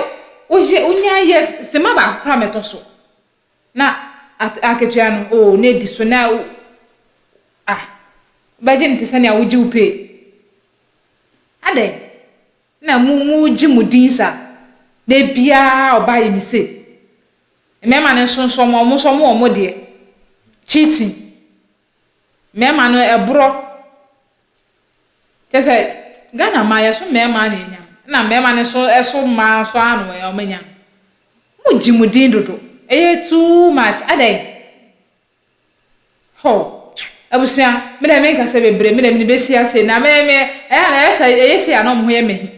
oje unya ye sema ba kra meto so na aketua no na edi so na ba gine te se na uji upe ade na mu gi mudinsa de bia oba yi mi se mema ne sonso mo de cheating mema no ebro tese Ghana ma ya so mema na enya na mema ne so eso ma so anu e o menya mu gi mudin dodo too much ade ho abusia me dem nka se bebre me dem ni besi ase na me ese ya no mo ye me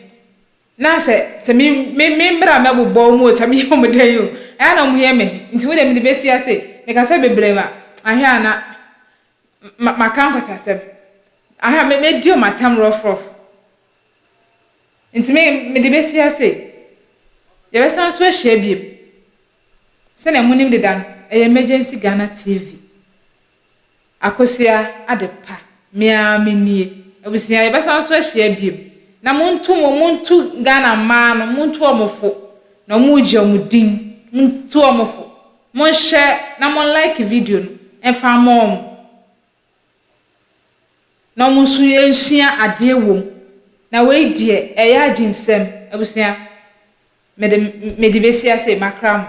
na se me mbra me bobbo mu o se me yo mo den yo na mo ye me nti wo dem de besi ase me ka se bebrema ahwe ana maka nkwasasem ahwe me dio matam rough nti me de besi ase ye besan so ahia biem se na munim de dan emergency Ghana TV akosia adepa mia menie abusia ye besan so ahia biem na muntu Ghana ma no muntu omofo na mu je omudin muntu omofo mon share na mon like video no enfa mom na mon su enhia ade wom na we die eya aginsem abusia me de besia say makram.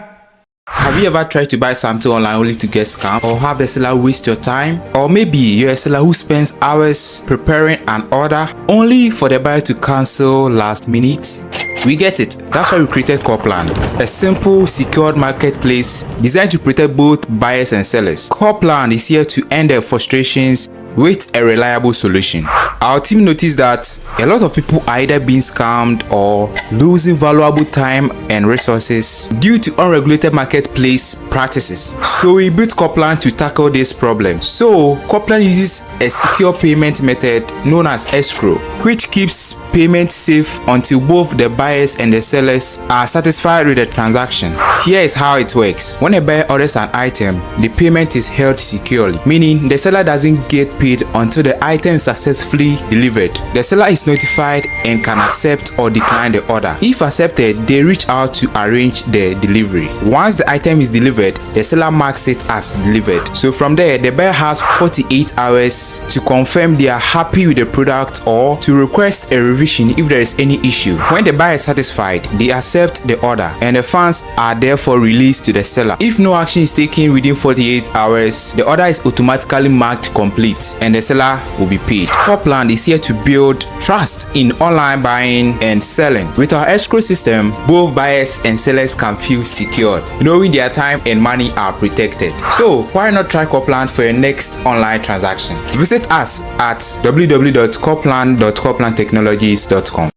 Have you ever tried to buy something online only to get scammed, or have the seller waste your time? Or maybe you're a seller who spends hours preparing an order only for the buyer to cancel last minute? We get it. That's why we created Copland, a simple, secured marketplace designed to protect both buyers and sellers. Copland is here to end their frustrations with a reliable solution. Our team noticed that a lot of people are either being scammed or losing valuable time and resources due to unregulated marketplace practices. So we built Copland to tackle this problem. So Copland uses a secure payment method known as escrow, which keeps payment safe until both the buyers and the sellers are satisfied with the transaction. Here is how it works. When a buyer orders an item, the payment is held securely, meaning the seller doesn't get paid until the item is successfully delivered. The seller is notified and can accept or decline the order. If accepted, they reach out to arrange the delivery. Once the item is delivered, the seller marks it as delivered. So from there, the buyer has 48 hours to confirm they are happy with the product or to request a revision if there is any issue. When the buyer is satisfied, they accept the order and the funds are therefore released to the seller. If no action is taken within 48 hours, the order is automatically marked complete and the seller will be paid. Copland is here to build trust in online buying and selling. With our escrow system, both buyers and sellers can feel secure, knowing their time and money are protected. So why not try Copland for your next online transaction? Visit us at www.copland.coplandtechnologies.com.